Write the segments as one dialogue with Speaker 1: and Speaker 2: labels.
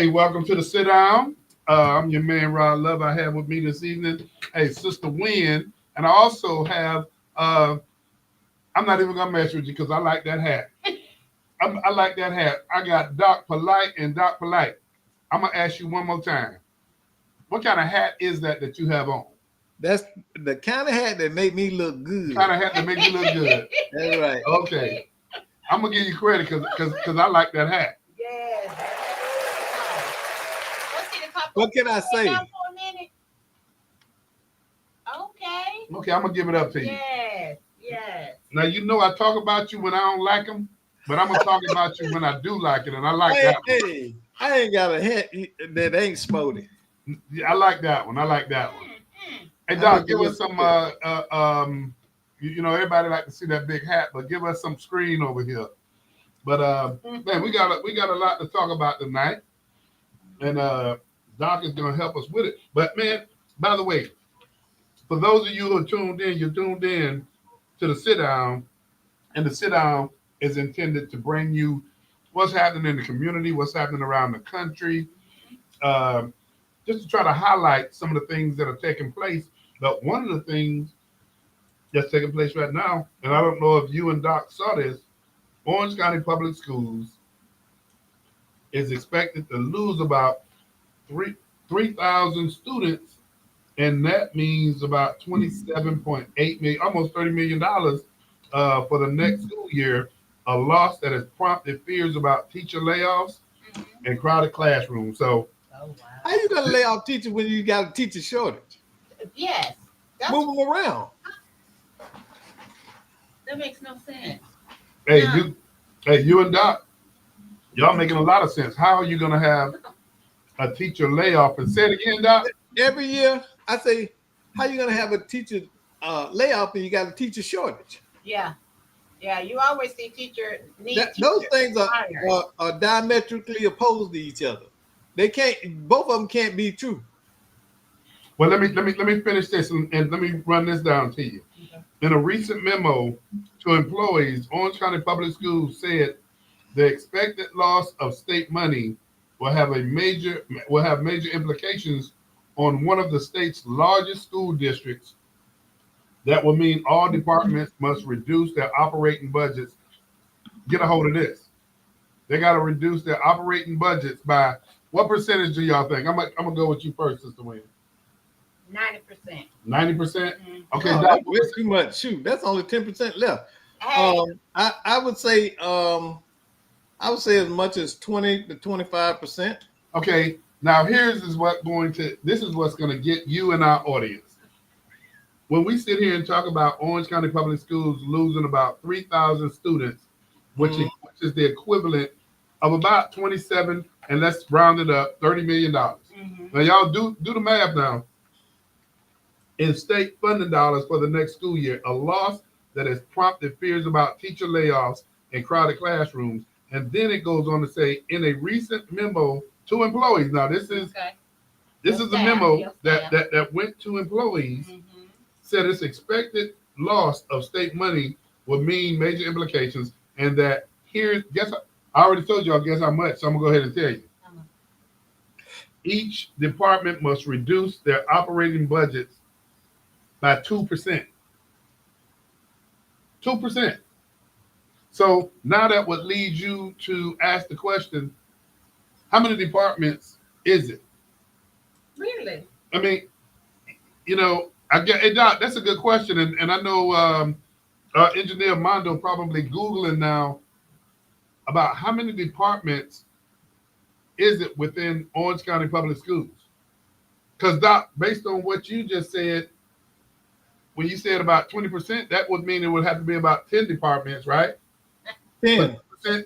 Speaker 1: Hey, welcome to the sit down. I'm your man Rod Love. I have with me this evening, hey, Sister Wynn, and I also have. I'm not even gonna mess with you because I like that hat. I like that hat. I got Doc Polite and Doc Polite. I'm gonna ask you one more time. What kind of hat is that you have on?
Speaker 2: That's the kind of hat that make me look
Speaker 1: The
Speaker 2: good.
Speaker 1: kind of hat that make you look good.
Speaker 2: That's right.
Speaker 1: Okay, I'm gonna give you credit because I like that hat.
Speaker 3: Yes. Let's see the couple.
Speaker 2: What can I
Speaker 3: Sit
Speaker 2: say?
Speaker 3: down for a minute. Okay.
Speaker 1: Okay, I'm gonna give it up to you.
Speaker 3: Yes. Yes.
Speaker 1: Now you know I talk about you when I don't like them, but I'm gonna talk about you when I do like it, and I like
Speaker 2: Hey,
Speaker 1: that one.
Speaker 2: hey, I ain't got a hat that ain't sporty.
Speaker 1: Yeah, I like that one. I like that one. Hey
Speaker 2: I
Speaker 1: Doc,
Speaker 2: think it
Speaker 1: give us
Speaker 2: looks
Speaker 1: some.
Speaker 2: good.
Speaker 1: You know, everybody like to see that big hat, but give us some screen over here. But man, we got a lot to talk about tonight, and Doc is gonna help us with it. But man, by the way, for those of you who are tuned in, you're tuned in to the sit down, and the sit down is intended to bring you what's happening in the community, what's happening around the country, um, just to try to highlight some of the things that are taking place. But one of the things that's taking place right now, and I don't know if you and Doc saw this, Orange County Public Schools is expected to lose about three 3,000 students, and that means about 27.8 million, almost $30 million for the next school year. A loss that has prompted fears about teacher layoffs and crowded classrooms. So
Speaker 3: Oh
Speaker 2: How
Speaker 3: wow.
Speaker 2: you gonna lay off teachers when you got a teacher shortage?
Speaker 3: Yes. That's
Speaker 2: Move them around.
Speaker 3: that makes no sense.
Speaker 1: hey,
Speaker 3: Now,
Speaker 1: you and Doc, y'all making a lot of sense. How are you going to have a teacher layoff? And say it again, Doc.
Speaker 2: Every year, I say, how you gonna have a teacher layoff and you got a teacher shortage?
Speaker 3: yeah. Yeah. You always see teacher need
Speaker 2: Those
Speaker 3: teachers
Speaker 2: things
Speaker 3: hired.
Speaker 2: are diametrically opposed to each other. They can't. Both of them can't be true.
Speaker 1: Well, let me finish this and let me run this down to you.
Speaker 3: Okay.
Speaker 1: In a recent memo to employees, Orange County Public Schools said the expected loss of state money will have major implications on one of the state's largest school districts. That will mean all departments must reduce their operating budgets. Get a hold of this. They got to reduce their operating budgets by what percentage do y'all think? I'm gonna go with you first, Sister Wayne.
Speaker 3: 90%.
Speaker 1: 90%. Okay,
Speaker 2: Oh,
Speaker 1: Doc.
Speaker 2: that's way too much. Shoot, that's only 10% left.
Speaker 3: Hey.
Speaker 2: I would say as much as 20 to 25%.
Speaker 1: Okay, now this is what's going to get you and our audience. When we sit here and talk about Orange County Public Schools losing about 3,000 students, which is the equivalent of about 27, and let's round it up, $30 million.
Speaker 3: Mm-hmm.
Speaker 1: Now y'all do the math now. In state funding dollars for the next school year, a loss that has prompted fears about teacher layoffs and crowded classrooms. And then it goes on to say, in a recent memo to employees. Now,
Speaker 3: Okay.
Speaker 1: this
Speaker 3: Your
Speaker 1: is a
Speaker 3: staff,
Speaker 1: memo
Speaker 3: your
Speaker 1: that,
Speaker 3: staff.
Speaker 1: that went to employees,
Speaker 3: Mm-hmm.
Speaker 1: said its expected loss of state money would mean major implications, and that here, I already told y'all, guess how much, so I'm gonna go ahead and tell you. Each department must reduce their operating budgets by 2%. 2%. So now that would lead you to ask the question, how many departments is it?
Speaker 3: Really?
Speaker 1: I mean, I get hey, Doc, that's a good question. And I know engineer Mondo probably Googling now about how many departments is it within Orange County Public Schools? Because Doc, based on what you just said, when you said about 20%, that would mean it would have to be about 10 departments, right?
Speaker 2: 10.
Speaker 1: 20%.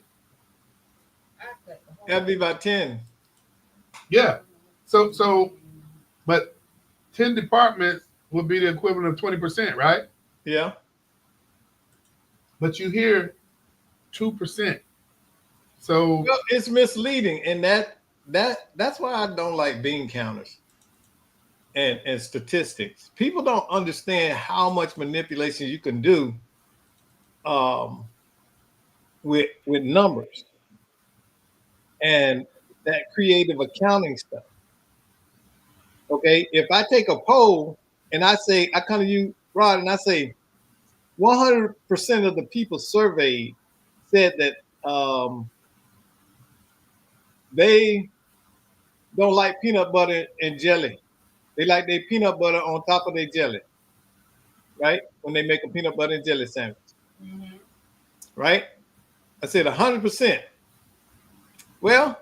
Speaker 2: That'd be about 10.
Speaker 1: Yeah. So but 10 departments would be the equivalent of 20%, right?
Speaker 2: Yeah.
Speaker 1: But you hear 2%. So
Speaker 2: Well, it's misleading, and that's why I don't like bean counters and statistics. People don't understand how much manipulation you can do um, with numbers. And that creative accounting stuff. Okay, if I take a poll and I say, I come to you, Rod, and I say 100% of the people surveyed said that they don't like peanut butter and jelly. They like their peanut butter on top of their jelly, right? When they make a peanut butter and jelly sandwich,
Speaker 3: Mhm.
Speaker 2: right? I said 100%. Well,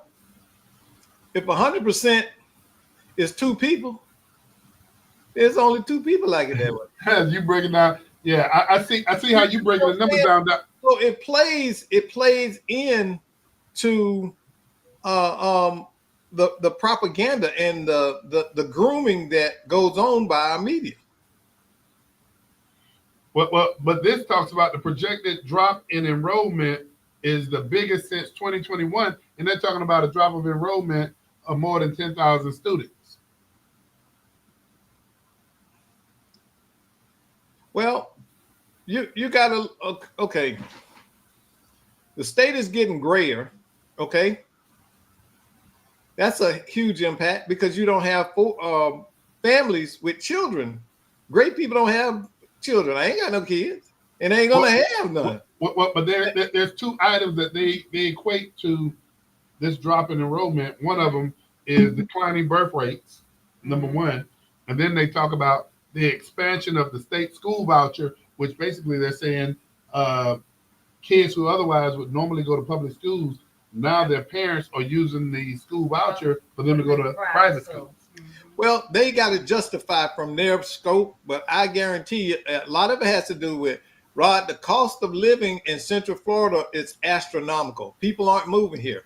Speaker 2: if 100% is two people, there's only two people like it that way.
Speaker 1: As you break it down, yeah, I see how you breaking the numbers down.
Speaker 2: So it plays in to the propaganda and the grooming that goes on by our media.
Speaker 1: But this talks about the projected drop in enrollment is the biggest since 2021, and they're talking about a drop of enrollment of more than 10,000 students.
Speaker 2: Well, you gotta okay. The state is getting grayer. Okay, that's a huge impact because you don't have families with children. Great people don't have children. I ain't got no kids, and I ain't gonna have none.
Speaker 1: But there's two items that they equate to this drop in enrollment. One of them is declining birth rates, number one, and then they talk about the expansion of the state school voucher, which basically they're saying kids who otherwise would normally go to public schools, now their parents are using the school voucher for them to go to private schools.
Speaker 2: Well, they got to justify from their scope, but I guarantee you a lot of it has to do with, Rod, the cost of living in Central Florida is astronomical. People aren't moving here.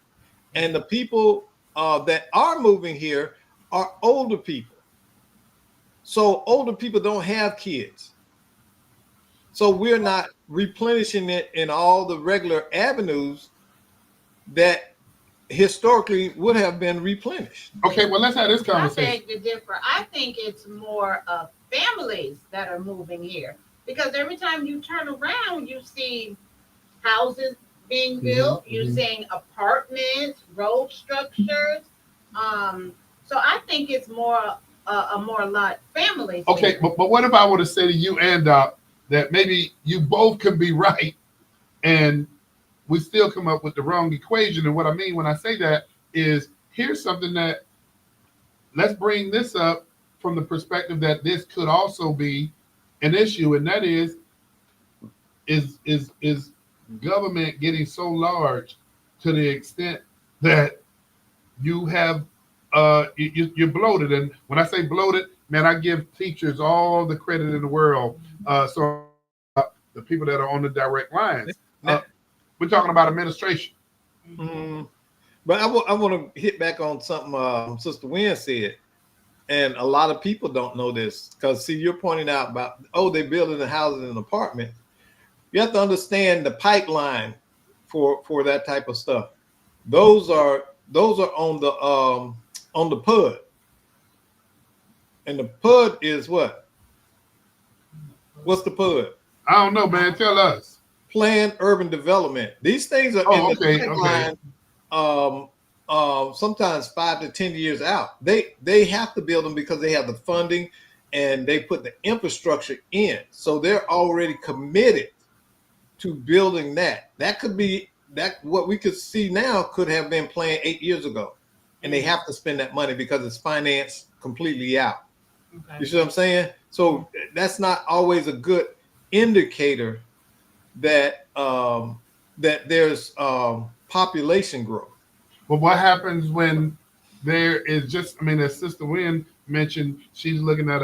Speaker 2: And the people that are moving here are older people. So older people don't have kids. So we're not replenishing it in all the regular avenues that historically would have been replenished.
Speaker 1: Okay, well, let's have this
Speaker 3: I
Speaker 1: conversation.
Speaker 3: beg to differ. I think it's more of families that are moving here because every time you turn around, you see houses being built. You're seeing apartments, road structures. So I think it's more a more lot families.
Speaker 1: Okay,
Speaker 3: here.
Speaker 1: but what if I were to say to you and Doc that maybe you both could be right and we still come up with the wrong equation? And what I mean when I say that is here's something that let's bring this up from the perspective that this could also be an issue, and that is government getting so large to the extent that you have you're bloated. And when I say bloated, man, I give teachers all the credit in the world. So the people that are on the direct lines, we're talking about administration.
Speaker 2: But I want to hit back on something Sister Wynn said, and a lot of people don't know this because see, you're pointing out about they're building the houses and apartments. You have to understand the pipeline for that type of stuff. Those are on the PUD, and the PUD is what? What's the PUD?
Speaker 1: I don't know, man. Tell us.
Speaker 2: Planned urban development. These things are in the pipeline. Sometimes 5 to 10 years out. They have to build them because they have the funding and they put the infrastructure in. So they're already committed to building that. That could be that what we could see now could have been planned 8 years ago. And they have to spend that money because it's financed completely out. Okay. You see what I'm saying? So that's not always a good indicator that that there's population growth.
Speaker 1: But what happens when there is just? I mean, as Sister Wynn mentioned, she's looking at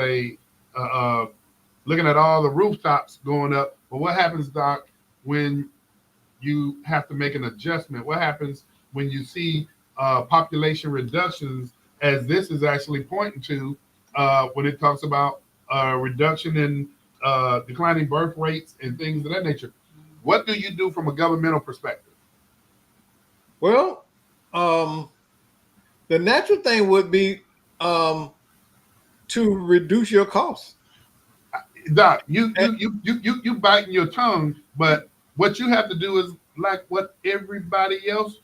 Speaker 1: looking at all the rooftops going up. But what happens, Doc, when you have to make an adjustment? What happens when you see population reductions, as this is actually pointing to when it talks about reduction in declining birth rates and things of that nature? What do you do from a governmental perspective?
Speaker 2: Well, the natural thing would be to reduce your costs.
Speaker 1: Doc, you biting your tongue, but what you have to do is like what everybody else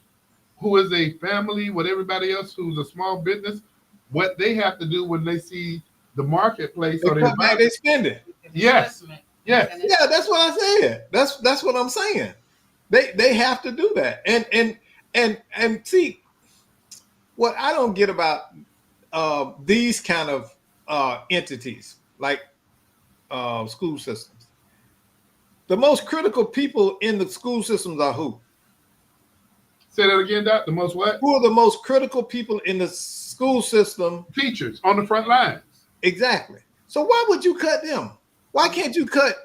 Speaker 1: who is a family with everybody else who's a small business, what they have to do when they see the marketplace
Speaker 2: They
Speaker 1: or the
Speaker 2: cut back their
Speaker 1: environment.
Speaker 2: spending.
Speaker 1: Yes. Yes.
Speaker 2: Yeah, that's what I said. That's what I'm saying. They have to do that. And see, what I don't get about these kind of entities like school systems. The most critical people in the school systems are who?
Speaker 1: Say that again, Doc. The most what?
Speaker 2: Who are the most critical people in the school system?
Speaker 1: Teachers on the front lines.
Speaker 2: Exactly. So why would you cut them? Why can't you cut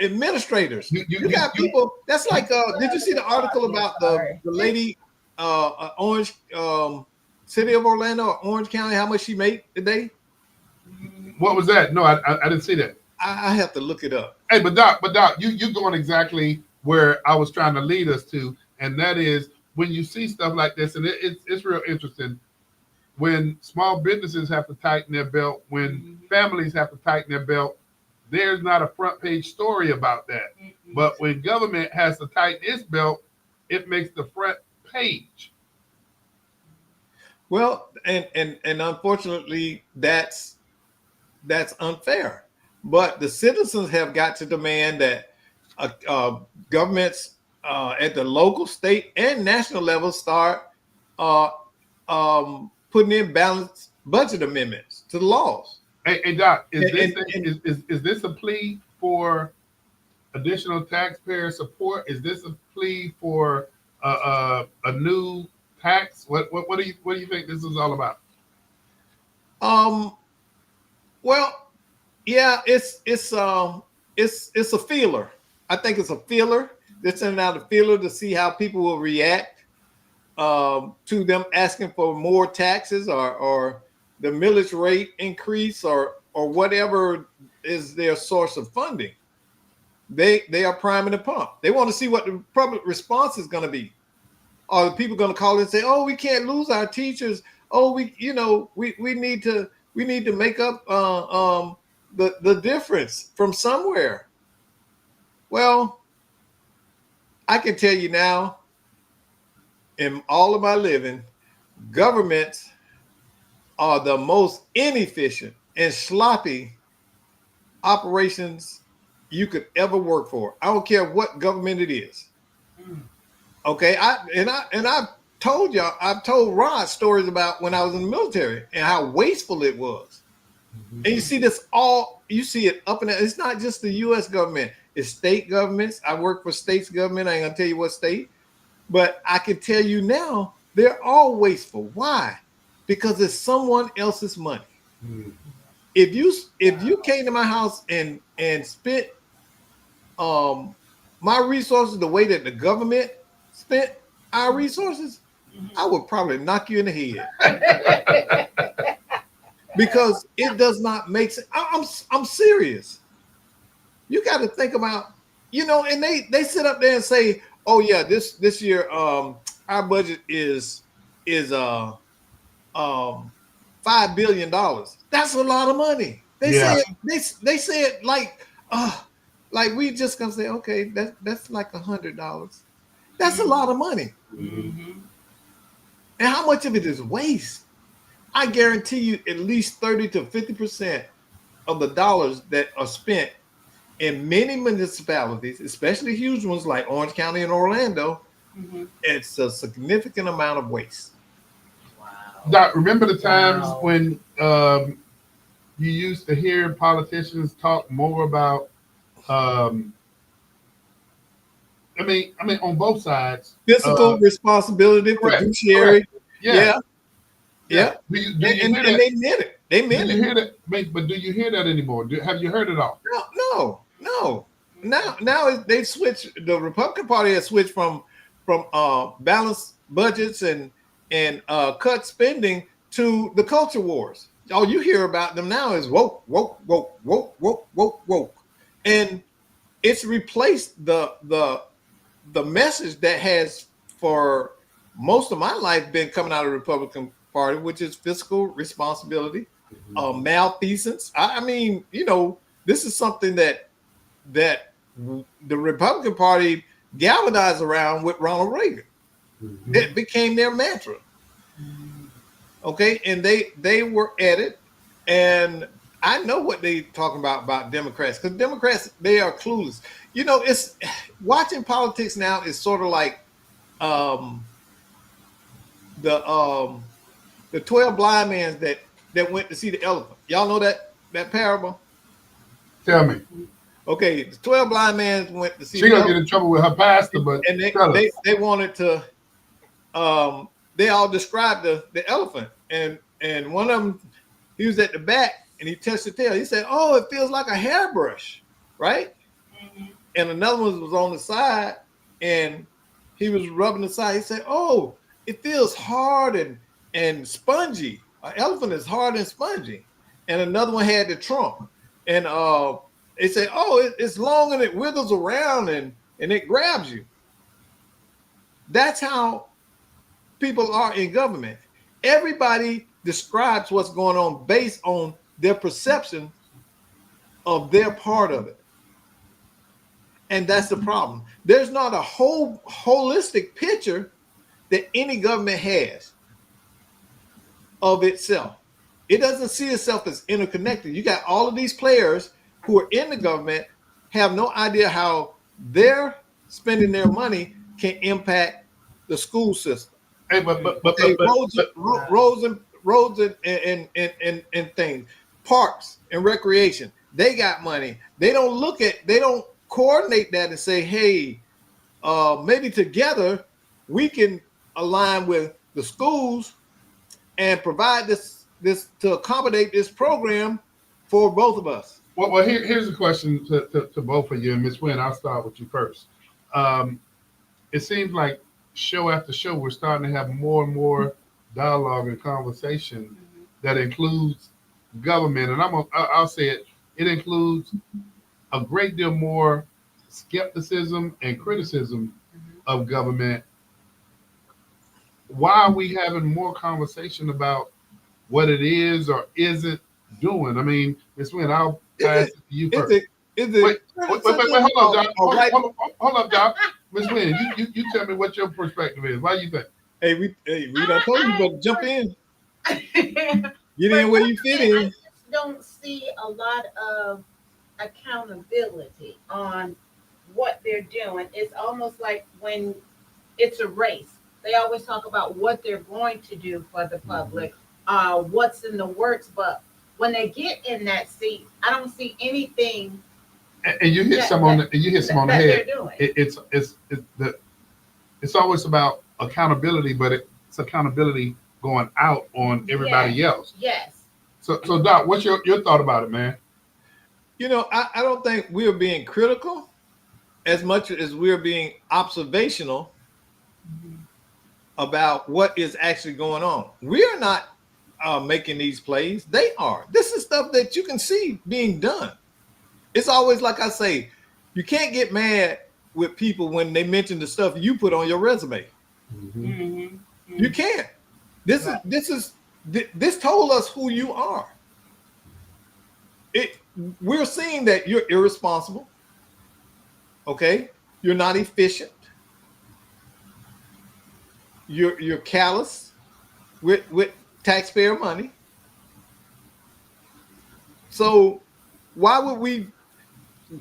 Speaker 2: administrators? You got people. That's like. Did you see the article about the lady, Orange, city of Orlando, or Orange County? How much she made today?
Speaker 1: What was that? No, I didn't see that.
Speaker 2: I have to look it up.
Speaker 1: Hey, but Doc, you're going exactly where I was trying to lead us to, and that is when you see stuff like this, and it's real interesting. When small businesses have to tighten their belt, when families have to tighten their belt, there's not a front page story about that. But when government has to tighten its belt, it makes the front page.
Speaker 2: Well, and unfortunately, that's unfair. But the citizens have got to demand that governments at the local, state, and national level start putting in balanced budget amendments to the laws.
Speaker 1: Hey Doc, is this a plea for additional taxpayer support? Is this a plea for a new tax? What do you think this is all about?
Speaker 2: Well, yeah, it's a feeler. I think it's a feeler. They're sending out a feeler to see how people will react to them asking for more taxes or the millage rate increase or whatever is their source of funding. They are priming the pump. They want to see what the public response is going to be. Are the people going to call and say, "Oh, we can't lose our teachers. Oh, we need to make up the difference from somewhere." Well, I can tell you now, in all of my living, governments are the most inefficient and sloppy operations you could ever work for. I don't care what government it is. Okay, I've told Rod stories about when I was in the military and how wasteful it was. And you see you see it up and down. It's not just the U.S. government, it's state governments. I work for states government. I ain't gonna tell you what state, but I can tell you now they're all wasteful. Why? Because it's someone else's money. If you came to my house and spent my resources the way that the government spent our resources, I would probably knock you in the head. Because it does not make sense. I'm serious. You got to think about, and they sit up there and say, "Oh yeah, this year our budget is $5 billion." That's a lot of money. They say it like we just gonna say, okay, that's like $100. That's a lot of money. And how much of it is waste? I guarantee you at least 30 to 50% of the dollars that are spent in many municipalities, especially huge ones like Orange County and Orlando, it's a significant amount of waste.
Speaker 1: Wow. Doc, remember the times when you used to hear politicians talk more about I mean, on both sides.
Speaker 2: Fiscal responsibility, fiduciary. Yeah. And they meant it. They meant it.
Speaker 1: Hear that? But do you hear that anymore? Have you heard it all?
Speaker 2: No. Now they've switched. The Republican Party has switched from balanced budgets and cut spending to the culture wars. All you hear about them now is woke, and it's replaced the message that has for most of my life been coming out of the Republican Party, which is fiscal responsibility, malfeasance. I mean, this is something that the Republican Party galvanized around with Ronald Reagan.
Speaker 1: Mm-hmm.
Speaker 2: It became their mantra. Okay, and they were at it, and I know what they talking about Democrats, because Democrats, they are clueless. You know, it's watching politics now is sort of like um the um the 12 blind men that went to see the elephant. Y'all know that parable?
Speaker 1: Tell me.
Speaker 2: Okay, the 12 blind men went to see
Speaker 1: She
Speaker 2: the
Speaker 1: gonna
Speaker 2: elephant,
Speaker 1: get in trouble with her pastor, but
Speaker 2: and
Speaker 1: tell us.
Speaker 2: they wanted to they all described the elephant, and one of them, he was at the back and he touched the tail. He said, "Oh, it feels like a hairbrush," right?
Speaker 3: Mm-hmm.
Speaker 2: And another one was on the side, and he was rubbing the side. He said, "Oh, it feels hard and spongy. An elephant is hard and spongy." And another one had the trunk, and they said, "Oh, it's long and it wiggles around and it grabs you." That's how people are in government. Everybody describes what's going on based on their perception of their part of it. And that's the problem. There's not a whole holistic picture that any government has of itself. It doesn't see itself as interconnected. You got all of these players who are in the government, have no idea how they're spending their money can impact the school system.
Speaker 1: Hey,
Speaker 2: Roads and things, parks and recreation. They got money. They don't coordinate that and say, hey, maybe together we can align with the schools and provide this to accommodate this program for both of us.
Speaker 1: Well, here's a question to both of you, and Ms. Wynn, I'll start with you first. It seems like show after show, we're starting to have more and more dialogue and conversation that includes government, and I'll say it. It includes a great deal more skepticism and criticism of government. Why are we having more conversation about what it is or isn't doing? I mean, Ms. Wynn, I'll pass it to you first. Wait, hold up, Doc. Hold up, Doc. Ms. Wynn, you tell me what your perspective is. Why do you think?
Speaker 2: Hey, we done told you, but jump in. Get in where you fit in.
Speaker 3: I just don't see a lot of accountability on what they're doing. It's almost like when it's a race. They always talk about what they're going to do for the public, what's in the works, but when they get in that seat, I don't see anything.
Speaker 1: And you hit some on the head. It's always about accountability, but it's accountability going out on everybody else.
Speaker 3: Yes.
Speaker 1: So Doc, what's your thought about it, man?
Speaker 2: You know, I don't think we're being critical as much as we're being observational about what is actually going on. We're not making these plays. They are. This is stuff that you can see being done. It's always like I say, you can't get mad with people when they mention the stuff you put on your resume. You can't. This told us who you are. We're seeing that you're irresponsible. Okay, you're not efficient. You're callous with taxpayer money. So why would we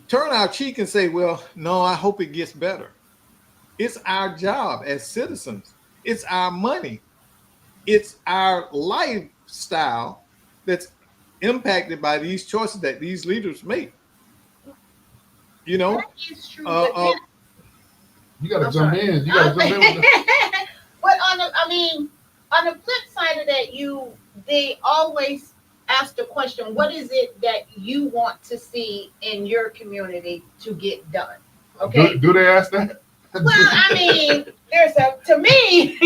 Speaker 2: turn our cheek and say, well, no, I hope it gets better? It's our job as citizens. It's our money. It's our lifestyle that's impacted by these choices that these leaders make. You know,
Speaker 1: you got to jump in. You got to jump in.
Speaker 3: But on the flip side of that, they always ask the question, what is it that you want to see in your community to get done? Okay.
Speaker 1: Do they ask that?
Speaker 3: Well, I mean, to me,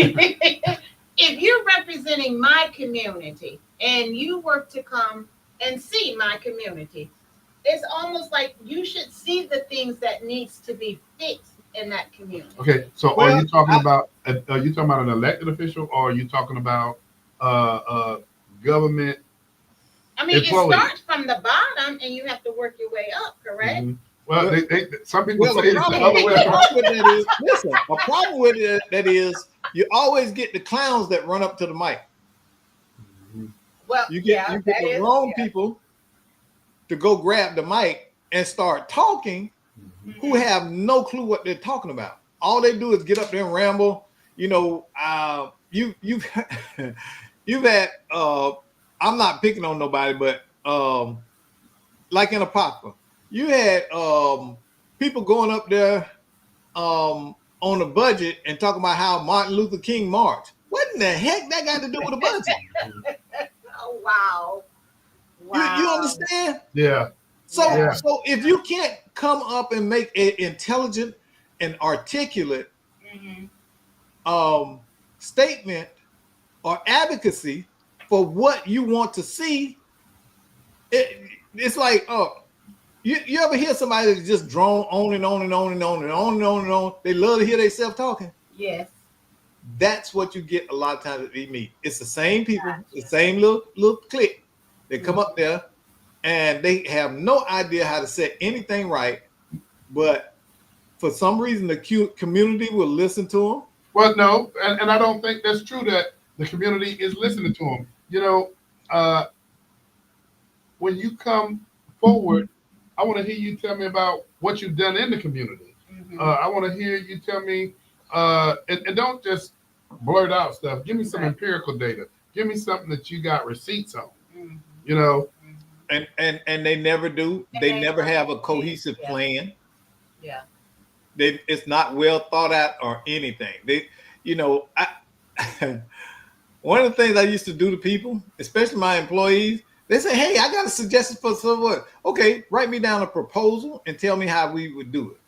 Speaker 3: if you're representing my community and you work to come and see my community, it's almost like you should see the things that needs to be fixed in that community.
Speaker 1: Okay, so are you talking about an elected official, or are you talking about government?
Speaker 3: I mean, employees? It starts from the bottom and you have to work your way up, correct?
Speaker 1: Well, some people say it's the other way around.
Speaker 2: A problem with that is you always get the clowns that run up to the mic.
Speaker 3: Well,
Speaker 2: you get the wrong people to go grab the mic and start talking, who have no clue what they're talking about. All they do is get up there and ramble. You know, you've you've had I'm not picking on nobody, but like in a papa, you had people going up there on a budget and talking about how Martin Luther King marched. What in the heck that got to do with a budget?
Speaker 3: Oh, wow. Wow.
Speaker 2: You understand?
Speaker 1: Yeah.
Speaker 2: So if you can't come up and make an intelligent and articulate statement or advocacy for what you want to see, it's like, you ever hear somebody that just drone on and on and on and on and on and on and on? They love to hear themselves talking.
Speaker 3: Yes.
Speaker 2: That's what you get a lot of times at we meet. It's the same people, the same little clique. They come up there and they have no idea how to set anything right, but for some reason the community will listen to them.
Speaker 1: Well, no, and I don't think that's true that the community is listening to them. You know, when you come forward, I want to hear you tell me about what you've done in the community. I want to hear you tell me, and don't just blurt out stuff. Give me some empirical data. Give me something that you got receipts on. You know,
Speaker 2: and they never do. They never have a cohesive plan.
Speaker 3: Yeah.
Speaker 2: It's not well thought out or anything. One of the things I used to do to people, especially my employees, they say, "Hey, I got a suggestion for someone." Okay, write me down a proposal and tell me how we would do it.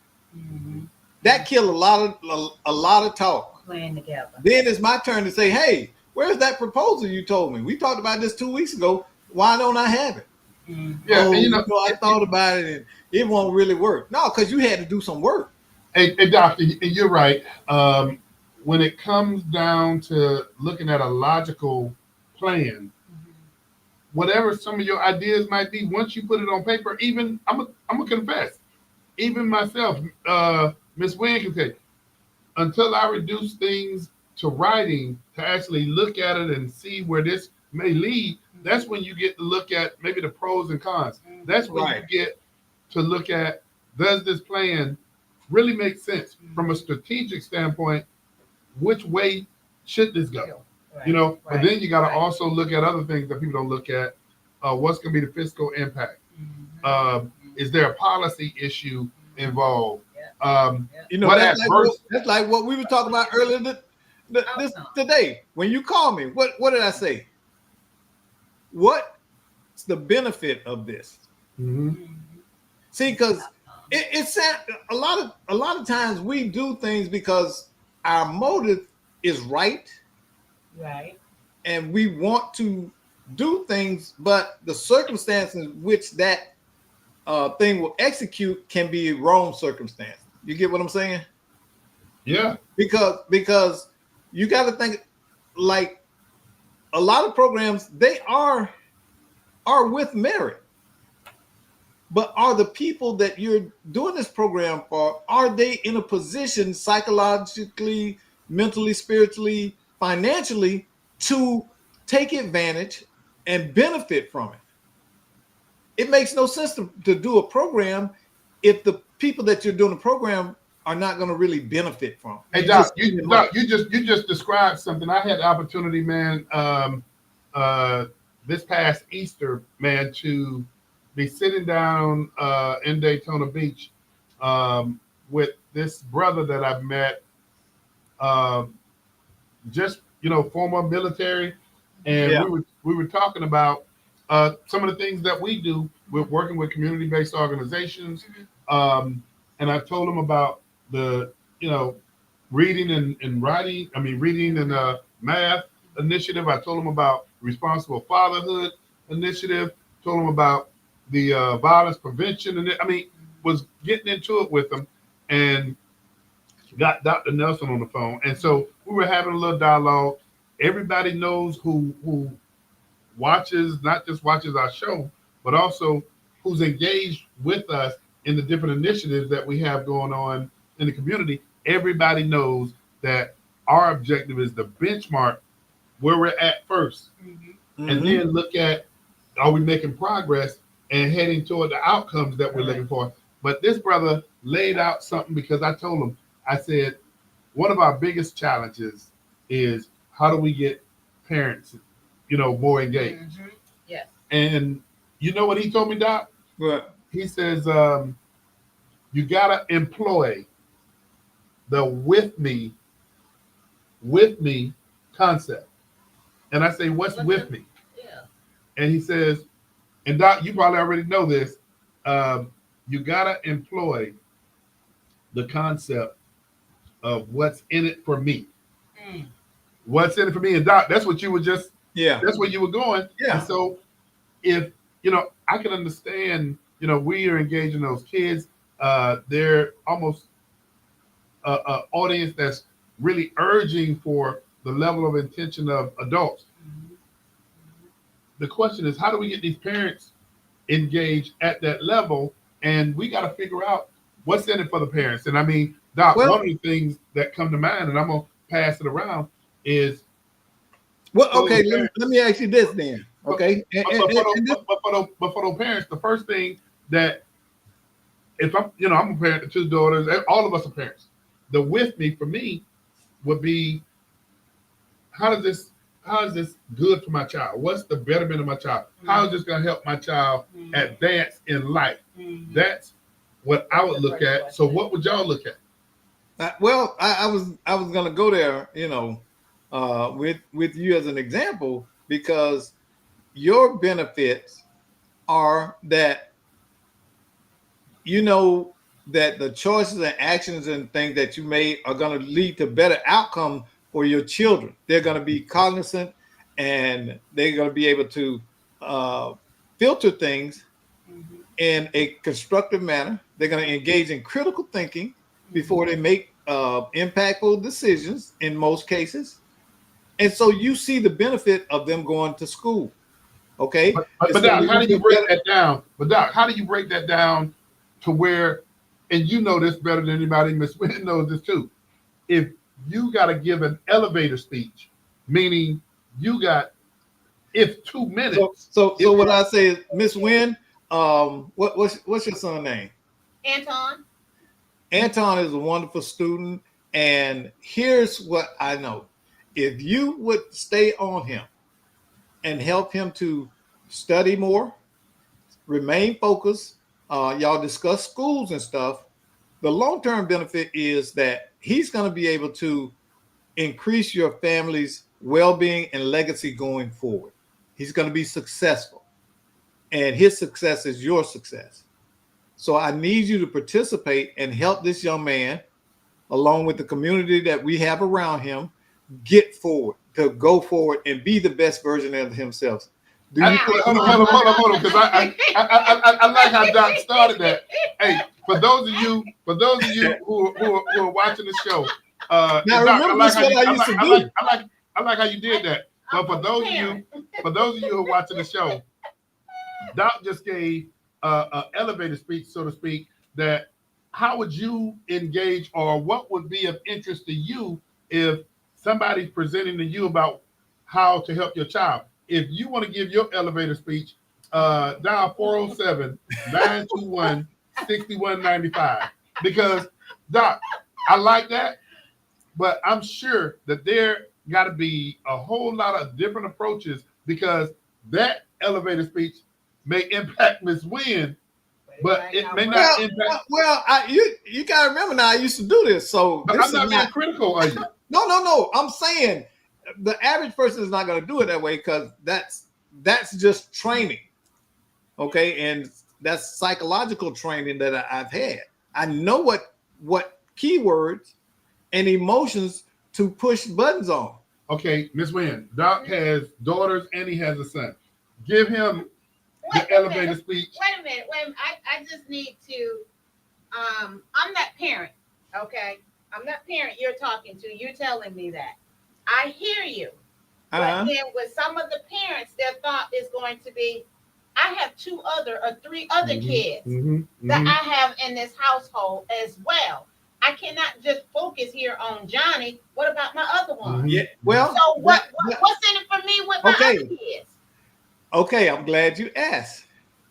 Speaker 2: That killed a lot of talk.
Speaker 3: Playing together. Then
Speaker 2: it's my turn to say, "Hey, where's that proposal you told me? We talked about this 2 weeks ago. Why don't I have it?"
Speaker 1: Yeah, and
Speaker 2: I thought about it and it won't really work. No, because you had to do some work.
Speaker 1: Hey, Doctor, you're right. When it comes down to looking at a logical plan, whatever some of your ideas might be, once you put it on paper, even I'm gonna confess, even myself, Miss Wynn can say, until I reduce things to writing, to actually look at it and see where this may lead, that's when you get to look at maybe the pros and cons. That's when you get to look at, does this plan really make sense from a strategic standpoint? Which way should this go? You know, but then you got to also look at other things that people don't look at. What's going to be the fiscal impact? Is there a policy issue involved?
Speaker 2: That's like what we were talking about earlier today. When you called me, what did I say? What's the benefit of this? See, because it's a lot of times we do things because our motive is right, and we want to do things, but the circumstances in which that thing will execute can be a wrong circumstance. You get what I'm saying?
Speaker 1: Yeah.
Speaker 2: Because you got to think, like, a lot of programs, they are with merit. But are the people that you're doing this program for, are they in a position psychologically, mentally, spiritually, financially to take advantage and benefit from it? It makes no sense to do a program if the people that you're doing the program are not going to really benefit from it.
Speaker 1: Hey, Doc, you just described something. I had the opportunity, man, this past Easter, man, to be sitting down in Daytona Beach with this brother that I've met, just, former military, and we were talking about some of the things that we do. We're working with community-based organizations, and I told him about the reading and writing. I mean, reading and math initiative. I told him about responsible fatherhood initiative. Told him about the violence prevention, and was getting into it with them, and got Dr. Nelson on the phone, and so we were having a little dialogue. Everybody knows who watches, not just watches our show, but also who's engaged with us in the different initiatives that we have going on in the community. Everybody knows that our objective is to benchmark where we're at first, and then look at, are we making progress and heading toward the outcomes that we're looking for. But this brother laid out something, because I told him, I said, one of our biggest challenges is how do we get parents, more engaged.
Speaker 3: Yes.
Speaker 1: And you know what he told me, Doc?
Speaker 2: What?
Speaker 1: He says, you gotta employ the with me concept. And I say, what's with me?
Speaker 3: Yeah.
Speaker 1: And he says, and Doc, you probably already know this, you gotta employ the concept of what's in it for me. What's in it for me? And Doc, that's what you were just, that's where you were going.
Speaker 2: Yeah.
Speaker 1: And so if, I can understand, we are engaging those kids. They're almost an audience that's really urging for the level of intention of adults. The question is, how do we get these parents engaged at that level? And we got to figure out what's in it for the parents. And I mean, Doc, one of the things that come to mind, and I'm going to pass it around, is.
Speaker 2: Well, okay, let me ask you this then. Okay.
Speaker 1: But for those parents, the first thing that, if I'm a parent to two daughters, all of us are parents. The with me for me would be, how is this good for my child? What's the betterment of my child? How is this going to help my child advance in life? That's what I would look at. So what would y'all look at?
Speaker 2: Well, I was going to go there, with you as an example, because your benefits are that that the choices and actions and things that you made are going to lead to better outcome for your children. They're going to be cognizant, and they're going to be able to filter things in a constructive manner. They're going to engage in critical thinking before they make impactful decisions in most cases. And so you see the benefit of them going to school. Okay.
Speaker 1: But Doc, how do you break that down? But Doc, how do you break that down to where, and you know this better than anybody, Miss Wynn knows this too. If you got to give an elevator speech, meaning you got, if 2 minutes.
Speaker 2: So what I say is, Miss Wynn, what's your son's name?
Speaker 3: Anton.
Speaker 2: Anton is a wonderful student, and here's what I know: if you would stay on him and help him to study more, remain focused, y'all discuss schools and stuff, the long-term benefit is that he's going to be able to increase your family's well-being and legacy going forward. He's going to be successful, and his success is your success. So I need you to participate and help this young man, along with the community that we have around him, get forward, to go forward and be the best version of himself.
Speaker 1: Hold on, because I like how Doc started that. Hey, for those of you who are watching the show,
Speaker 2: now
Speaker 1: Doc,
Speaker 2: remember this what I used to do.
Speaker 1: I like how you did that. But for those of you who are watching the show, Doc just gave an elevator speech, so to speak, that how would you engage, or what would be of interest to you if somebody's presenting to you about how to help your child? If you want to give your elevator speech, dial 407-921-6195. Because, Doc, I like that, but I'm sure that there got to be a whole lot of different approaches, because that elevator speech may impact Miss Wynn, but it may not impact.
Speaker 2: Well, you got to remember now, I used to do this. So
Speaker 1: but
Speaker 2: this
Speaker 1: I'm not being critical of you.
Speaker 2: No. I'm saying the average person is not going to do it that way, because that's just training. Okay. And that's psychological training that I've had. I know what keywords and emotions to push buttons on.
Speaker 1: Okay, Miss Wynn, Doc has daughters and he has a son. Give him the elevator speech.
Speaker 3: Wait a minute. I just need to, I'm that parent, okay? I'm that parent you're talking to. You're telling me that. I hear you. But then with some of the parents, their thought is going to be, I have 2 or 3 other kids that I have in this household as well. I cannot just focus here on Johnny. What about my other one?
Speaker 2: Yeah. Well,
Speaker 3: so what's in it for me with my other kids?
Speaker 2: Okay, I'm glad you asked.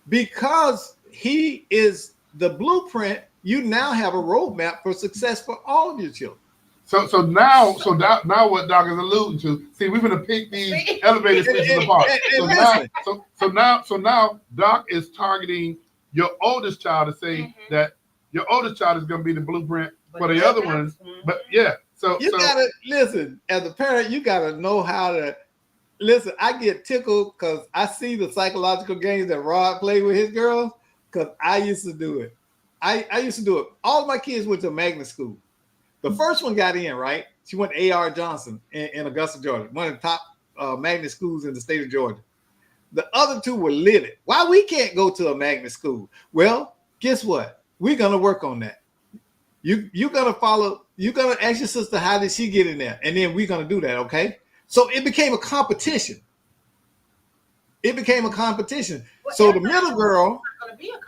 Speaker 2: Because he is the blueprint, you now have a roadmap for success for all of your children.
Speaker 1: So now what Doc is alluding to, see, we're gonna pick these elevator speeches apart. So now Doc is targeting your oldest child to say that your oldest child is gonna be the blueprint for the other ones. But yeah, so
Speaker 2: you gotta listen, as a parent, you gotta know how to listen. I get tickled because I see the psychological games that Rod played with his girls, because I used to do it. I used to do it. All of my kids went to magnet school. The first one got in, right? She went to A.R. Johnson in Augusta, Georgia, one of the top magnet schools in the state of Georgia. The other two were livid. Why we can't go to a magnet school? Well, guess what? We're gonna work on that. You're gonna follow. You're gonna ask your sister how did she get in there, and then we're gonna do that. Okay? So it became a competition. So the middle girl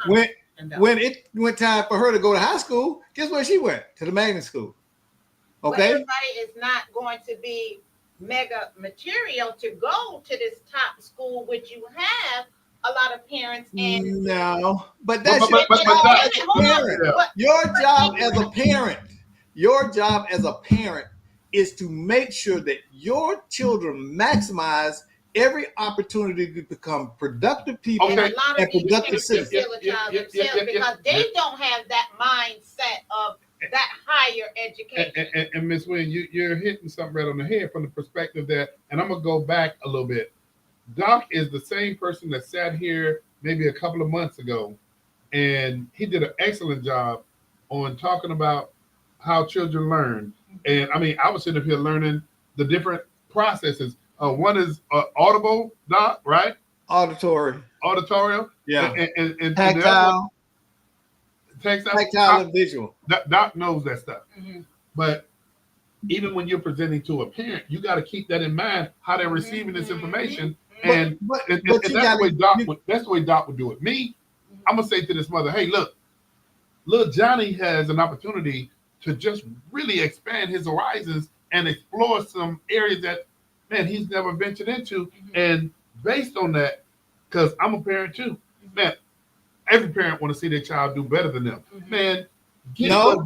Speaker 2: when it went time for her to go to high school, guess where she went? To the magnet school. Okay.
Speaker 3: But everybody is not going to be mega material to go to this top school, which you have a lot of parents and
Speaker 2: no, but that's your job as a parent. Your job as a parent is to make sure that your children maximize every opportunity to become productive people and productive citizens.
Speaker 3: Because they don't have that mindset of that higher education.
Speaker 1: And Ms. Wynn, you're hitting something right on the head from the perspective that, and I'm gonna go back a little bit. Doc is the same person that sat here maybe a couple of months ago, and he did an excellent job on talking about how children learn. And I mean, I was sitting up here learning the different processes. One is audible, Doc, right? Auditorial.
Speaker 2: Yeah.
Speaker 1: And
Speaker 2: tactile. Tactile and visual.
Speaker 1: Doc knows that stuff. But even when you're presenting to a parent, you got to keep that in mind, how they're receiving this information. And that's the way Doc would do it. Me, I'm going to say to this mother, hey, look, little Johnny has an opportunity to just really expand his horizons and explore some areas that, man, he's never ventured into. And based on that, because I'm a parent too, man, every parent want to see their child do better than them. Man,
Speaker 2: no,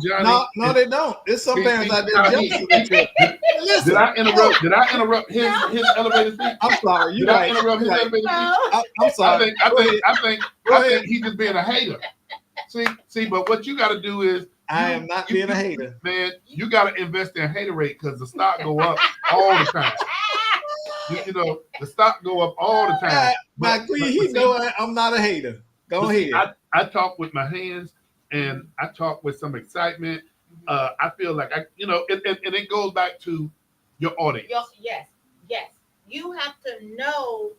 Speaker 2: they don't. There's some parents out there jealous.
Speaker 1: Did I interrupt his elevator speech?
Speaker 2: I'm sorry.
Speaker 1: Did I interrupt his elevator speech? I'm sorry. I think he's just being a hater. See, but what you got to do is
Speaker 2: I am not being a hater.
Speaker 1: Man, you got to invest in hater rate because the stock go up all the time. You know, the stock go up all the time.
Speaker 2: I'm not a hater. Go ahead.
Speaker 1: I talk with my hands and I talk with some excitement. I feel like and it goes back to your audience.
Speaker 3: Yes. You have to know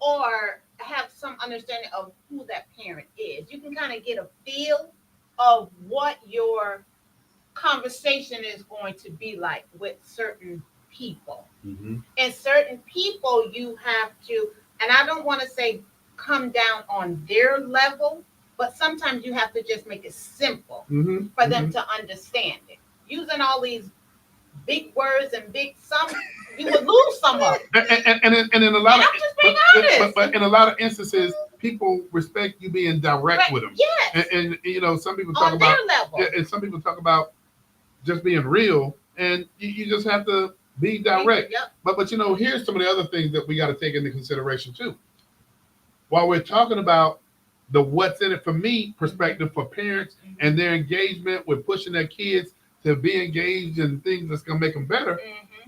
Speaker 3: or have some understanding of who that parent is. You can kind of get a feel of what your conversation is going to be like with certain people. And certain people you have to, and I don't want to say come down on their level, but sometimes you have to just make it simple for them to understand it. Using all these big words and you would lose some of it.
Speaker 1: And in a lot but in a lot of instances, people respect you being direct with them.
Speaker 3: Yes.
Speaker 1: And some people talk about and some people talk about just being real, and you just have to be direct.
Speaker 3: Yep.
Speaker 1: But here's some of the other things that we got to take into consideration too. While we're talking about the what's in it for me perspective for parents and their engagement with pushing their kids to be engaged in things that's going to make them better,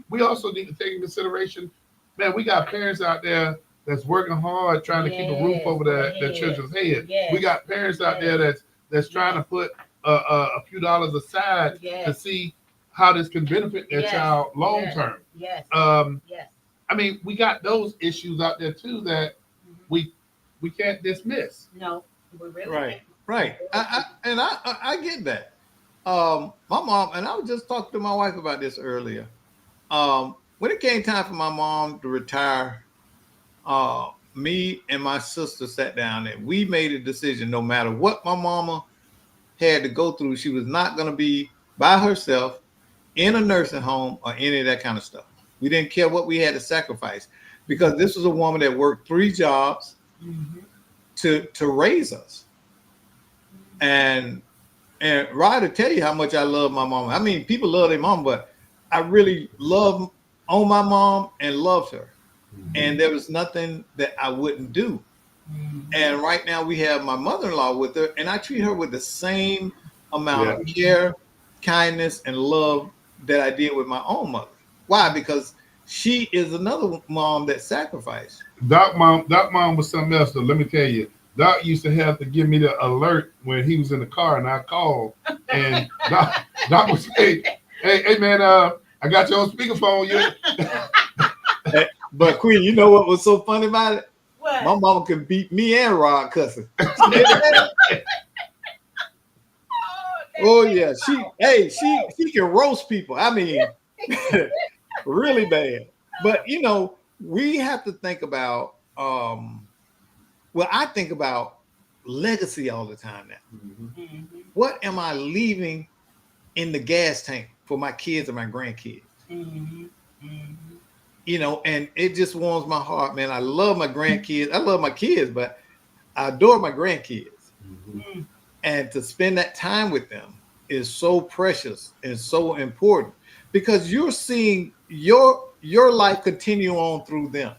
Speaker 1: we also need to take into consideration, man, we got parents out there that's working hard trying to keep a roof over their children's head. We got parents out there that's trying to put a few dollars aside to see how this can benefit their child long term. I mean, we got those issues out there too that we can't dismiss.
Speaker 3: No, we really
Speaker 2: right. I get that. My mom, and I was just talking to my wife about this earlier. When it came time for my mom to retire, me and my sister sat down and we made a decision. No matter what my mama had to go through, she was not going to be by herself in a nursing home or any of that kind of stuff. We didn't care what we had to sacrifice because this was a woman that worked 3 jobs to raise us. And Ryder tell you how much I love my mom. I mean, people love their mom, but I really love on my mom and loved her. And there was nothing that I wouldn't do. And right now we have my mother-in-law with her, and I treat her with the same amount of care, kindness, and love that I did with my own mother. Why? Because she is another mom that sacrificed.
Speaker 1: Doc mom was something else though. Let me tell you. Doc used to have to give me the alert when he was in the car and I called. And Doc would say, hey man, I got you on speakerphone.
Speaker 2: But Queen, you know what was so funny about it?
Speaker 3: What?
Speaker 2: My mama could beat me and Rod cussing. Oh yeah, she can roast people. I mean, really bad. But you know, we have to think about well, I think about legacy all the time now. What am I leaving in the gas tank for my kids and my grandkids? You know, and it just warms my heart, man. I love my grandkids. I love my kids, but I adore my grandkids. And to spend that time with them is so precious and so important because you're seeing your life continue on through them.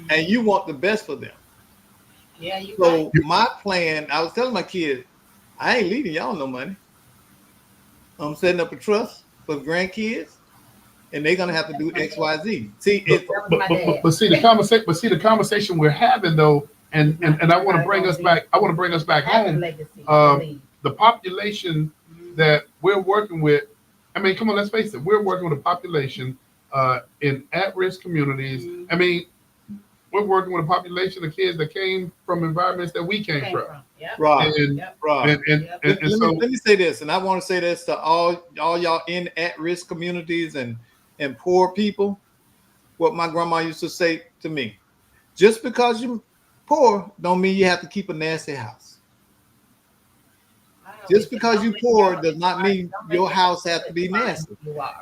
Speaker 2: And you want the best for them.
Speaker 3: Yeah, you
Speaker 2: so
Speaker 3: right.
Speaker 2: My plan, I was telling my kids, I ain't leaving y'all no money. I'm setting up a trust for the grandkids, and they're gonna have to do X, Y, Z. See,
Speaker 1: but see the conversation we're having though, and I want to bring us back. I want to bring us back home. The population that we're working with. I mean, come on, let's face it. We're working with a population in at-risk communities. I mean, we're working with a population of kids that came from environments that we came from.
Speaker 2: Right.
Speaker 1: And so
Speaker 2: let me say this, and I want to say this to all y'all in at-risk communities and poor people. What my grandma used to say to me: just because you're poor, don't mean you have to keep a nasty house. Just because you're poor does not mean your house has to be nasty.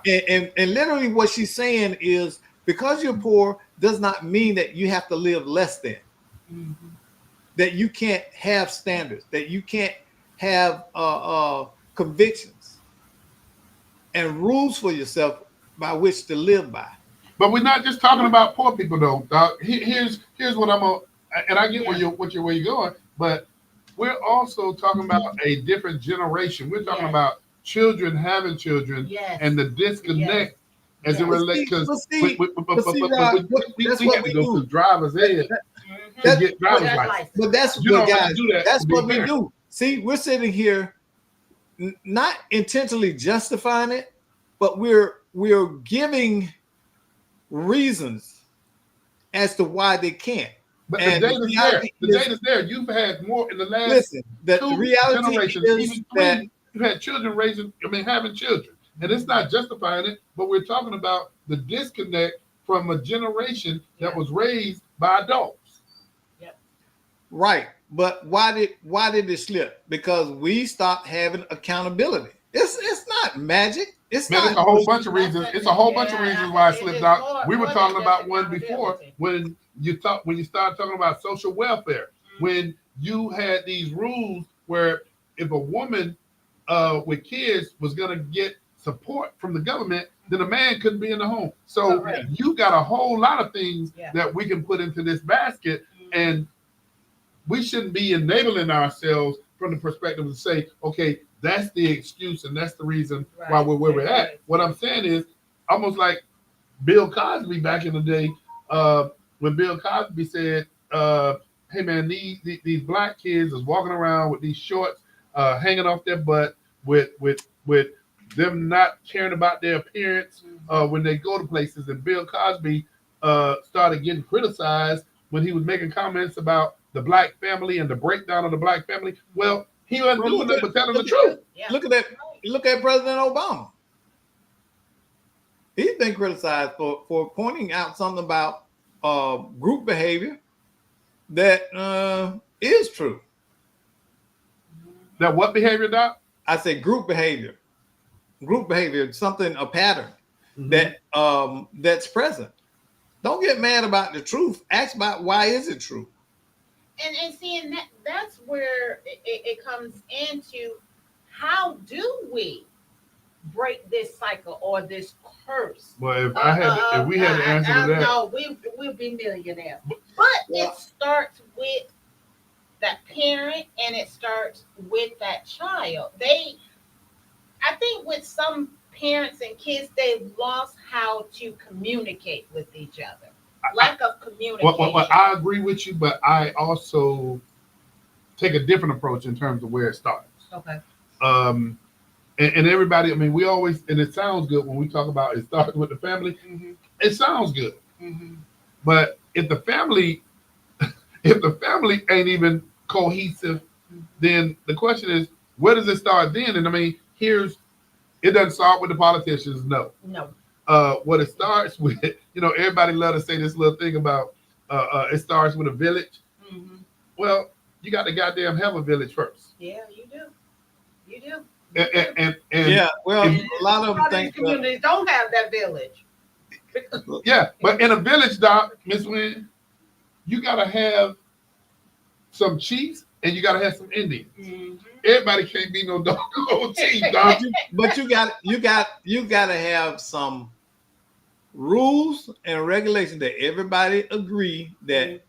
Speaker 2: And literally, what she's saying is, because you're poor does not mean that you have to live less than. That you can't have standards, that you can't have convictions and rules for yourself by which to live by.
Speaker 1: But we're not just talking about poor people, though. Here's what I'm gonna, and I get where you're going, but we're also talking about a different generation. We're talking about children having children and the disconnect as it relates to. We have to go through driver's ed to get driver's license.
Speaker 2: But that's what guys. That's what we do. See, we're sitting here, not intentionally justifying it, but we're giving reasons as to why they can't.
Speaker 1: But the data's there. The data's there. You've had more in the last two generations, even three. You've had children having children. And it's not justifying it, but we're talking about the disconnect from a generation that was raised by adults.
Speaker 2: Right. But why did it slip? Because we stopped having accountability. It's not magic. It's a
Speaker 1: whole bunch of reasons. It's a whole bunch of reasons why it slipped out. We were talking about one before when you started talking about social welfare, when you had these rules where if a woman with kids was going to get support from the government, then a man couldn't be in the home. So you got a whole lot of things that we can put into this basket, and we shouldn't be enabling ourselves from the perspective to say, okay, that's the excuse and that's the reason why we're where we're at. What I'm saying is almost like Bill Cosby back in the day, when Bill Cosby said, hey man, these black kids is walking around with these shorts hanging off their butt with them not caring about their appearance when they go to places. And Bill Cosby started getting criticized when he was making comments about the black family and the breakdown of the black family. Well, he wasn't doing that, but telling the truth.
Speaker 2: Look at that. Look at President Obama. He's been criticized for pointing out something about group behavior that is true.
Speaker 1: That what behavior, Doc?
Speaker 2: I say group behavior, something, a pattern that that's present. Don't get mad about the truth. Ask about why is it true.
Speaker 3: And seeing that's where it comes into how do we break this cycle or this curse?
Speaker 1: Well, if we had the answer to that,
Speaker 3: no, we'll be millionaires. But it starts with that parent and it starts with that child. I think with some parents and kids, they've lost how to communicate with each other. Lack of communication.
Speaker 1: Well, I agree with you, but I also take a different approach in terms of where it starts.
Speaker 3: Okay.
Speaker 1: And everybody, I mean, we always, and it sounds good when we talk about it starts with the family. It sounds good. But if the family ain't even cohesive, then the question is, where does it start then? And I mean, it doesn't start with the politicians, no. What it starts with, everybody love to say this little thing about it starts with a village. Well, you got to goddamn have a village first.
Speaker 3: Yeah, you do. You do.
Speaker 1: And
Speaker 2: yeah, well, a lot of them think
Speaker 3: communities don't have that village.
Speaker 1: Yeah, but in a village, Doc, Miss Wynn, you got to have some chiefs and you got to have some Indians. Everybody can't be no doggone chief, Doc.
Speaker 2: But you got to have some rules and regulations that everybody agree that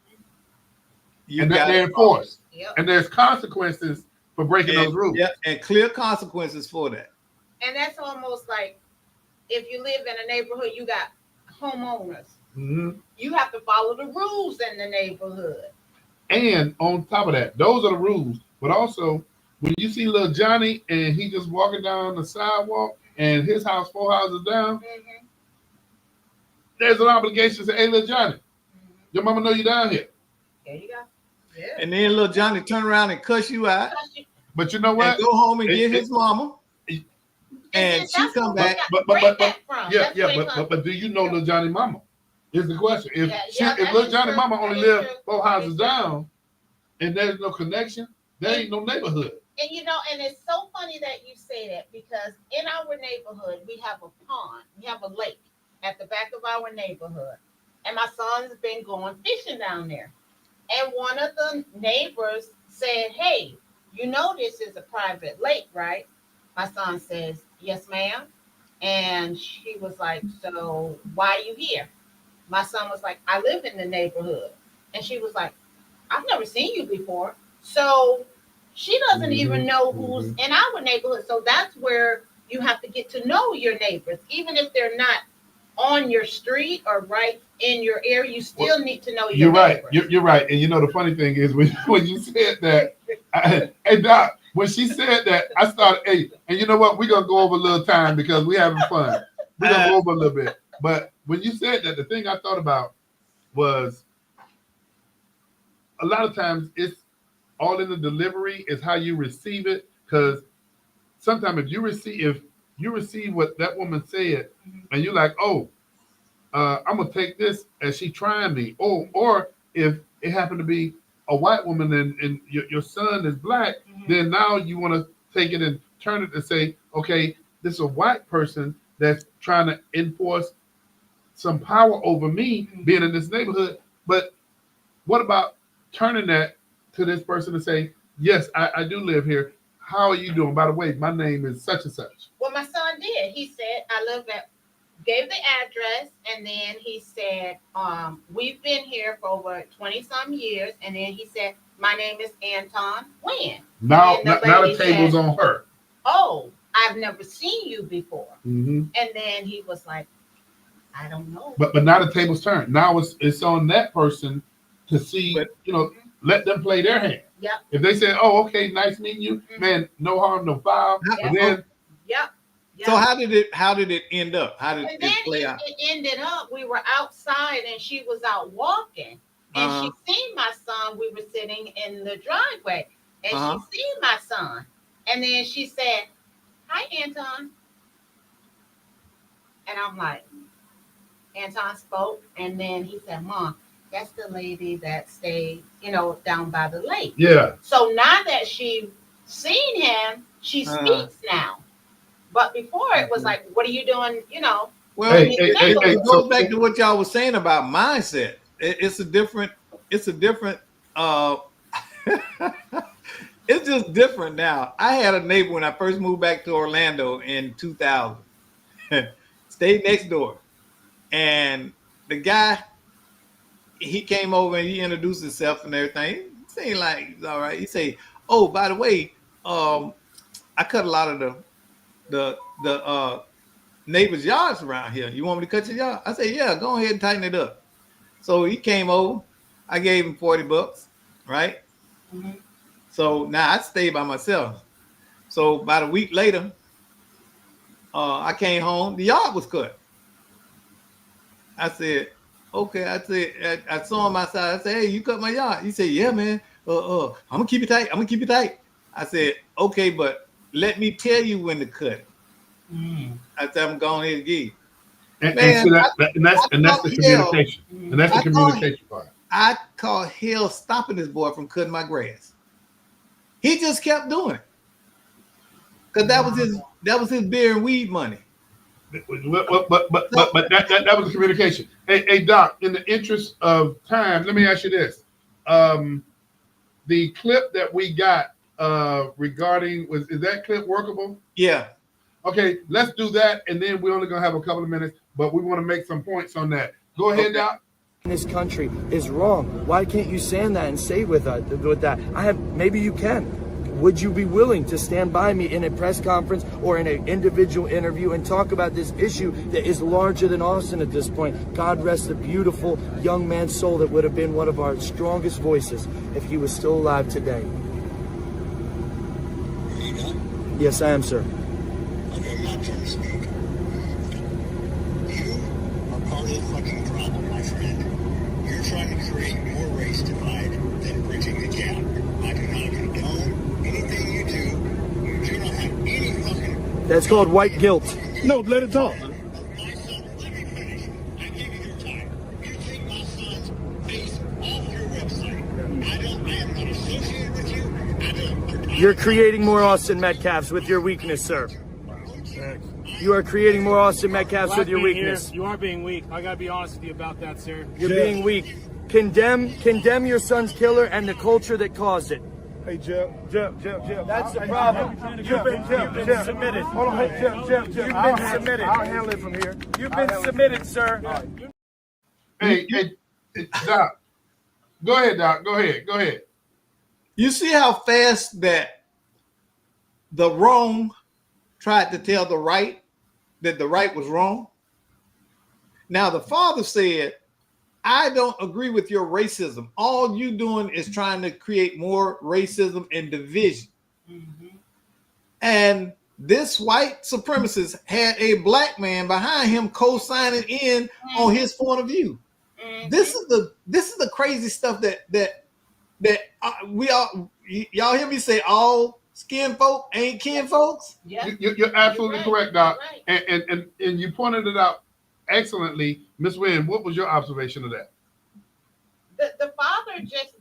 Speaker 1: and that they're enforced.
Speaker 3: Yep.
Speaker 1: And there's consequences for breaking those rules.
Speaker 2: Yeah, and clear consequences for that.
Speaker 3: And that's almost like if you live in a neighborhood, you got homeowners. You have to follow the rules in the neighborhood.
Speaker 1: And on top of that, those are the rules. But also, when you see little Johnny and he just walking down the sidewalk and his house 4 houses down, there's an obligation to say, hey, little Johnny, your mama know you down here.
Speaker 3: There you go. Yeah.
Speaker 2: And then little Johnny turn around and cuss you out.
Speaker 1: But you know what?
Speaker 2: And go home and get his mama. And she come back.
Speaker 1: But do you know little Johnny mama? Is the question. If little Johnny mama only live 4 houses down and there's no connection, there ain't no neighborhood.
Speaker 3: And and it's so funny that you say that because in our neighborhood we have a pond, we have a lake at the back of our neighborhood. And my son's been going fishing down there. And one of the neighbors said, hey, this is a private lake, right? My son says, yes, ma'am. And she was like, so why are you here? My son was like, I live in the neighborhood. And she was like, I've never seen you before. So she doesn't even know who's in our neighborhood. So that's where you have to get to know your neighbors. Even if they're not on your street or right in your area, you still need to know your neighbors.
Speaker 1: You're right. And the funny thing is when you said that, hey, Doc, when she said that, I started, hey, and you know what? We're going to go over a little time because we're having fun. We're going to go over a little bit. But when you said that, the thing I thought about was a lot of times it's all in the delivery is how you receive it. Because sometimes if you receive what that woman said and you're like, oh, I'm going to take this as she trying me. Or if it happened to be a white woman and your son is black, then now you want to take it and turn it and say, okay, this is a white person that's trying to enforce some power over me being in this neighborhood. But what about turning that to this person and say, yes, I do live here. How are you doing? By the way, my name is such and such.
Speaker 3: Well, my son did. He said, I live at, gave the address, and then he said, we've been here for over 20 some years. And then he said, my name is Anton Wynn.
Speaker 1: Now the table's on her.
Speaker 3: Oh, I've never seen you before. And then he was like, I don't know.
Speaker 1: But now the table's turned. Now it's on that person to see, let them play their hand.
Speaker 3: Yep.
Speaker 1: If they say, oh, okay, nice meeting you, man, no harm, no foul. But then
Speaker 2: so how did it end up? How did it play out?
Speaker 3: It ended up, we were outside and she was out walking. And she seen my son. We were sitting in the driveway. And she seen my son. And then she said, hi, Anton. And I'm like, Anton spoke. And then he said, Mom, that's the lady that stayed, down by the lake.
Speaker 1: Yeah.
Speaker 3: So now that she seen him, She speaks now. But before it was like, what are you doing?
Speaker 2: Well, it goes back to what y'all was saying about mindset. It's a different, uh, it's just different now. I had a neighbor when I first moved back to Orlando in 2000, stayed next door. And the guy, he came over and he introduced himself and everything. He seemed like he's all right. He said, "Oh, by the way, I cut a lot of the neighbors' yards around here. You want me to cut your yard?" I said, "Yeah, go ahead and tighten it up." So he came over. I gave him $40, right? Mm-hmm. So now I stayed by myself. So about a week later, I came home. The yard was cut. I said, "Okay." I saw him outside. I said, "Hey, you cut my yard?" He said, "Yeah, man. I'm gonna keep it tight. I'm gonna keep it tight." I said, "Okay, but let me tell you when to cut it." I said, "I'm going ahead and give."
Speaker 1: And that's the communication. And that's the communication part.
Speaker 2: I called hell stopping this boy from cutting my grass. He just kept doing it. Because that was his beer and weed money.
Speaker 1: But that was the communication. Hey, Doc, in the interest of time, let me ask you this. The clip that we got regarding, is that clip workable?
Speaker 2: Yeah.
Speaker 1: Okay, let's do that, and then we're only going to have a couple of minutes, but we want to make some points on that. Go ahead, Doc.
Speaker 4: This country is wrong. Why can't you stand that and say with that? Maybe you can. Would you be willing to stand by me in a press conference or in an individual interview and talk about this issue that is larger than Austin at this point? God rest the beautiful young man's soul that would have been one of our strongest voices if he was still alive today. Yes, I am, sir.
Speaker 5: Okay, my turn to speak. You are part of the fucking problem, my friend. You're trying to create more race divide than bridging the gap. I do not condone anything you do. You do not have any fucking...
Speaker 4: That's called white guilt.
Speaker 6: No, let it talk.
Speaker 5: My son, let me finish. I gave you your time. You take my son's face off your website. I am not associated with you.
Speaker 4: You're creating more Austin Metcalfs with your weakness, sir. You are creating more Austin Metcalfs with your weakness.
Speaker 6: You are being weak. I gotta be honest with you about that, sir.
Speaker 4: You're being weak. Condemn your son's killer and the culture that caused it.
Speaker 6: Hey, Jeff.
Speaker 4: That's the problem. You've been submitted.
Speaker 6: Hold on, hey, Jeff.
Speaker 4: You've been submitted.
Speaker 6: I'll handle it from here.
Speaker 4: You've been submitted, sir.
Speaker 1: Hey, Doc. Go ahead, Doc. Go ahead.
Speaker 2: You see how fast that the wrong tried to tell the right that the right was wrong? Now, the father said, "I don't agree with your racism. All you doing is trying to create more racism and division." Mm-hmm. And this white supremacist had a black man behind him co-signing in on his point of view. Mm-hmm. This is the crazy stuff that we all, y'all hear me say all skin folk ain't kin folks.
Speaker 3: Yeah.
Speaker 1: You're absolutely correct, Doc.
Speaker 3: Right.
Speaker 1: And you pointed it out excellently. Ms. Wynn, what was your observation of that?
Speaker 3: The father just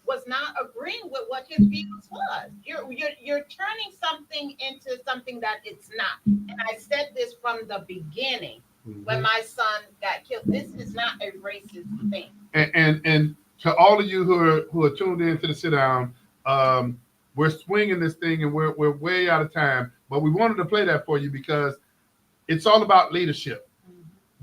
Speaker 3: was not agreeing with what his views was. You're turning something into something that it's not. And I said this from the beginning when my son got killed. This is not a racist thing.
Speaker 1: And to all of you who are tuned in to the sit down, we're swinging this thing and we're way out of time, but we wanted to play that for you because it's all about leadership.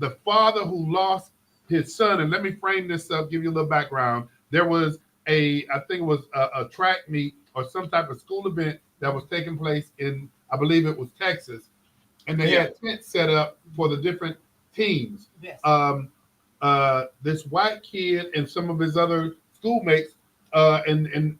Speaker 1: The father who lost his son, and let me frame this up, give you a little background. There was I think it was a track meet or some type of school event that was taking place in, I believe it was Texas, and they had tents set up for the different teams.
Speaker 3: Yes.
Speaker 1: This white kid and some of his other schoolmates, and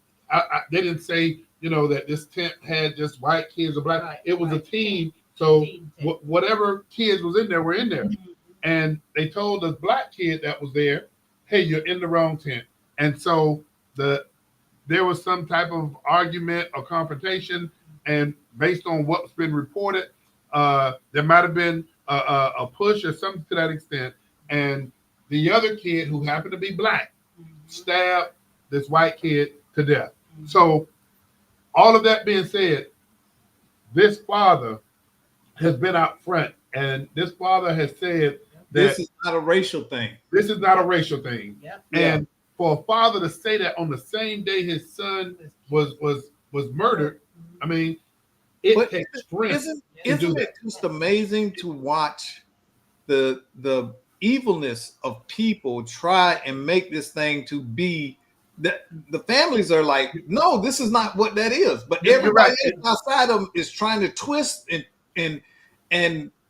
Speaker 1: they didn't say, that this tent had just white kids or black. Right. It was a team. So whatever kids was in there were in there. Mm-hmm. And they told the black kid that was there, "Hey, you're in the wrong tent." And so there was some type of argument or confrontation. And based on what's been reported, there might have been a push or something to that extent. And the other kid, who happened to be black, stabbed this white kid to death. So all of that being said, this father has been out front, and this father has said that
Speaker 2: this is not a racial thing.
Speaker 1: This is not a racial thing.
Speaker 3: Yep.
Speaker 1: And for a father to say that on the same day his son was murdered, I mean, it takes strength.
Speaker 2: Isn't it just amazing to watch the evilness of people try and make this thing to be that the families are like, no, this is not what that is. But everybody outside of them is trying to twist and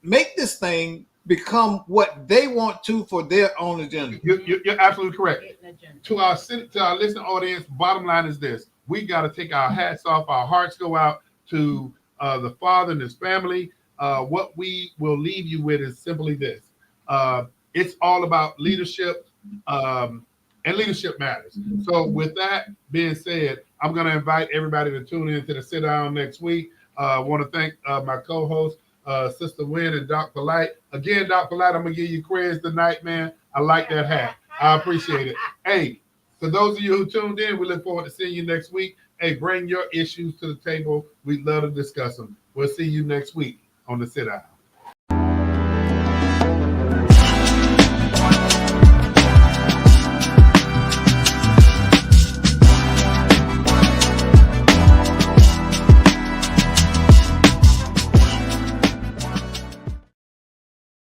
Speaker 2: make this thing become what they want to for their own agenda.
Speaker 1: You're absolutely correct. To our listening audience, bottom line is this: we got to take our hats off, our hearts go out to the father and his family. What we will leave you with is simply this: it's all about leadership, and leadership matters. So, with that being said, I'm going to invite everybody to tune in to the sit down next week. I want to thank my co-host, Sister Wynn and Dr. Light. Again, Dr. Light, I'm going to give you credits tonight, man. I like that hat. I appreciate it. Hey, for those of you who tuned in, we look forward to seeing you next week. Hey, bring your issues to the table. We'd love to discuss them. We'll see you next week on the sit down.